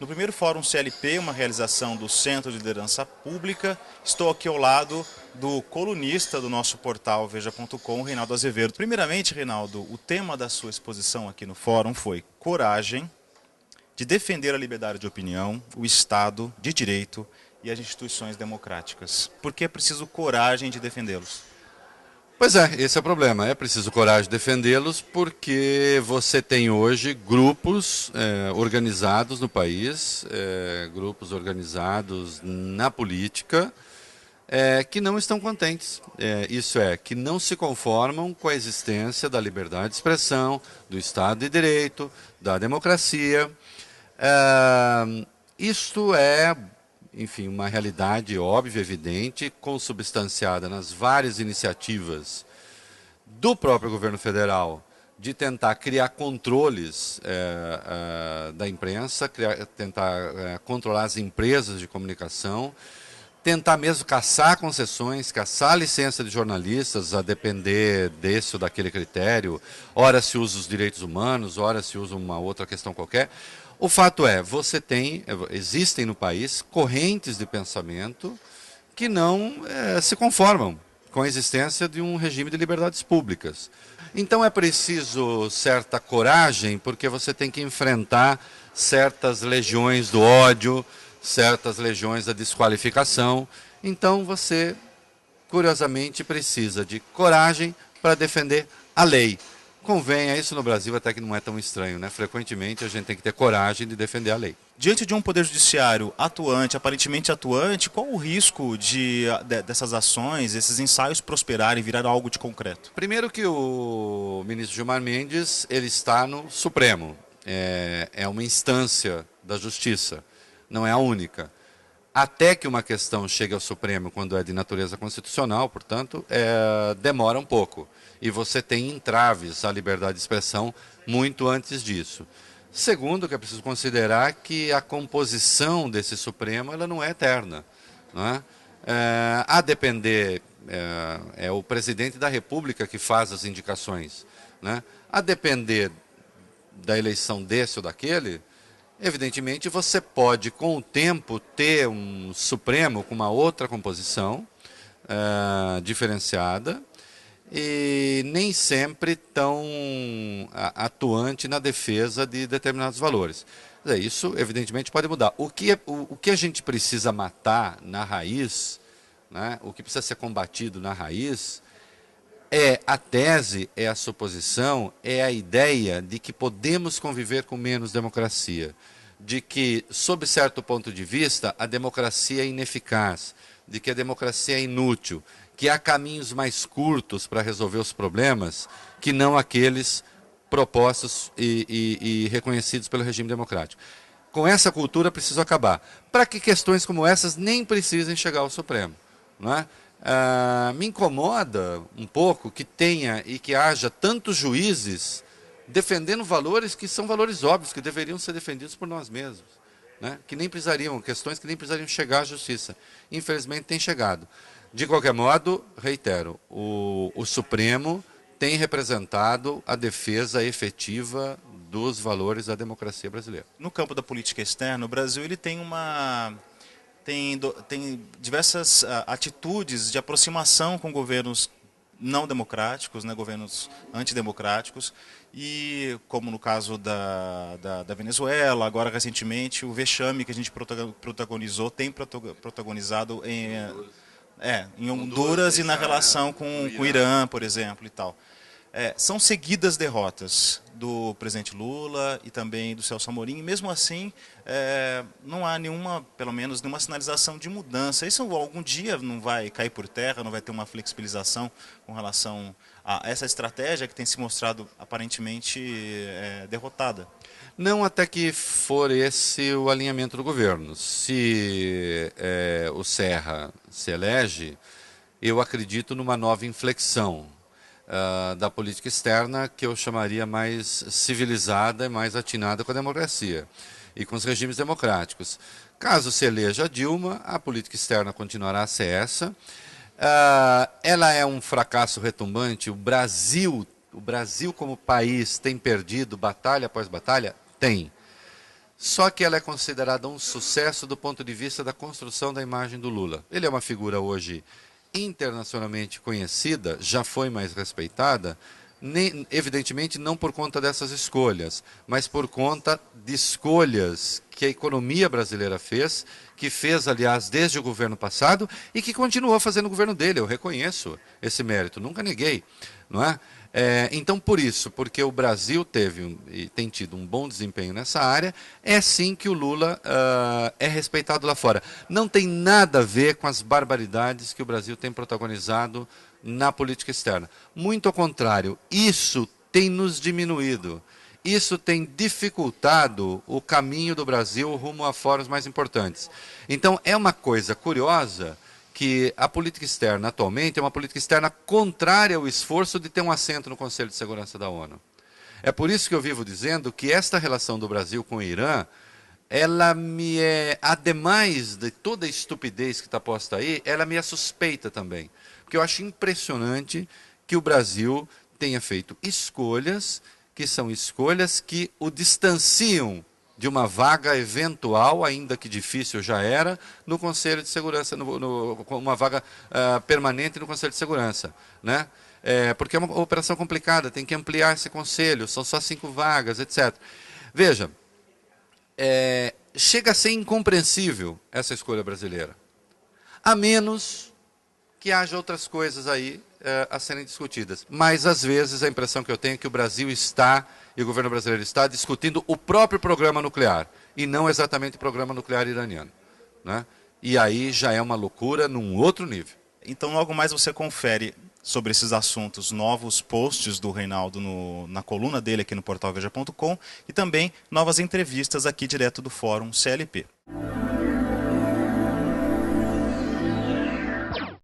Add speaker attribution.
Speaker 1: No primeiro Fórum CLP, uma realização do Centro de Liderança Pública, estou aqui ao lado do colunista do nosso portal Veja.com, Reinaldo Azevedo. Primeiramente, Reinaldo, o tema da sua exposição aqui no Fórum foi coragem de defender a liberdade de opinião, o Estado de Direito e as instituições democráticas. Por que é preciso coragem de defendê-los?
Speaker 2: Pois é, esse é o problema. É preciso coragem de defendê-los porque você tem hoje grupos organizados no país, grupos organizados na política, que não estão contentes. Isso é, que não se conformam com a existência da liberdade de expressão, do Estado de Direito, da democracia. Isto é, enfim, uma realidade óbvia, evidente, consubstanciada nas várias iniciativas do próprio governo federal de tentar criar controles da imprensa, tentar controlar as empresas de comunicação, tentar mesmo caçar concessões, caçar licença de jornalistas, a depender desse ou daquele critério. Ora se usa os direitos humanos, ora se usa uma outra questão qualquer. O fato é, existem no país correntes de pensamento que não se conformam com a existência de um regime de liberdades públicas. Então é preciso certa coragem, porque você tem que enfrentar certas legiões do ódio, certas legiões da desqualificação. Então você, curiosamente, precisa de coragem para defender a lei. Convenha, isso no Brasil até que não é tão estranho, né? Frequentemente a gente tem que ter coragem de defender a lei.
Speaker 1: Diante de um poder judiciário atuante, aparentemente atuante, qual o risco dessas ações, esses ensaios prosperarem e virar algo de concreto?
Speaker 2: Primeiro que o ministro Gilmar Mendes, ele está no Supremo. É uma instância da justiça, não é a única. Até que uma questão chegue ao Supremo quando é de natureza constitucional, portanto, demora um pouco. E você tem entraves à liberdade de expressão muito antes disso. Segundo, que é preciso considerar que a composição desse Supremo ela não é eterna. Não é? A depender, é o presidente da República que faz as indicações. Né? A depender da eleição desse ou daquele, evidentemente você pode, com o tempo, ter um Supremo com uma outra composição diferenciada, e nem sempre tão atuante na defesa de determinados valores. Isso, evidentemente, pode mudar. O que a gente precisa matar na raiz, né, o que precisa ser combatido na raiz, é a tese, é a suposição, é a ideia de que podemos conviver com menos democracia, de que, sob certo ponto de vista, a democracia é ineficaz, de que a democracia é inútil, que há caminhos mais curtos para resolver os problemas que não aqueles propostos e reconhecidos pelo regime democrático. Com essa cultura preciso acabar, para que questões como essas nem precisem chegar ao Supremo. Não é? Me incomoda um pouco que tenha e que haja tantos juízes defendendo valores que são valores óbvios, que deveriam ser defendidos por nós mesmos. Né? Que nem precisariam, questões que nem precisariam chegar à justiça. Infelizmente tem chegado. De qualquer modo, reitero, o Supremo tem representado a defesa efetiva dos valores da democracia brasileira.
Speaker 1: No campo da política externa, o Brasil ele tem diversas atitudes de aproximação com governos não democráticos, né, governos antidemocráticos, e como no caso da Venezuela, agora recentemente, o vexame que a gente protagonizou, tem protagonizado em Honduras e na relação com o Irã, por exemplo, e tal. São seguidas derrotas do presidente Lula e também do Celso Amorim, e mesmo assim não há pelo menos nenhuma sinalização de mudança. Isso algum dia não vai cair por terra, não vai ter uma flexibilização com relação a essa estratégia que tem se mostrado aparentemente derrotada?
Speaker 2: Não, até que for esse o alinhamento do governo. Se o Serra se elege, eu acredito numa nova inflexão da política externa que eu chamaria mais civilizada e mais atinada com a democracia e com os regimes democráticos. Caso se eleja Dilma, a política externa continuará a ser essa. Ela é um fracasso retumbante. O Brasil como país tem perdido batalha após batalha? Tem. só que ela é considerada um sucesso do ponto de vista da construção da imagem do Lula. Ele é uma figura hoje internacionalmente conhecida, já foi mais respeitada, evidentemente não por conta dessas escolhas, mas por conta de escolhas que a economia brasileira fez, que fez, aliás, desde o governo passado e que continuou fazendo o governo dele. Eu reconheço esse mérito, nunca neguei, não é? Então, por isso, porque o Brasil teve e tem tido um bom desempenho nessa área, é sim que o Lula é respeitado lá fora. Não tem nada a ver com as barbaridades que o Brasil tem protagonizado na política externa. Muito ao contrário, isso tem nos diminuído. Isso tem dificultado o caminho do Brasil rumo a fóruns mais importantes. Então, é uma coisa curiosa que a política externa atualmente é uma política externa contrária ao esforço de ter um assento no Conselho de Segurança da ONU. É por isso que eu vivo dizendo que esta relação do Brasil com o Irã, ela me é, ademais de toda a estupidez que está posta aí, ela me é suspeita também. Porque eu acho impressionante que o Brasil tenha feito escolhas que são escolhas que o distanciam de uma vaga eventual, ainda que difícil já era, no Conselho de Segurança, uma vaga permanente no Conselho de Segurança, né? Porque é uma operação complicada, tem que ampliar esse conselho, são só 5 vagas, etc. Veja, chega a ser incompreensível essa escolha brasileira, a menos que haja outras coisas aí a serem discutidas. Mas, às vezes, a impressão que eu tenho é que o Brasil está, e o governo brasileiro está, discutindo o próprio programa nuclear, e não exatamente o programa nuclear iraniano, né? E aí já é uma loucura num outro nível.
Speaker 1: Então, logo mais você confere sobre esses assuntos novos posts do Reinaldo na coluna dele aqui no portal Veja.com e também novas entrevistas aqui direto do Fórum CLP.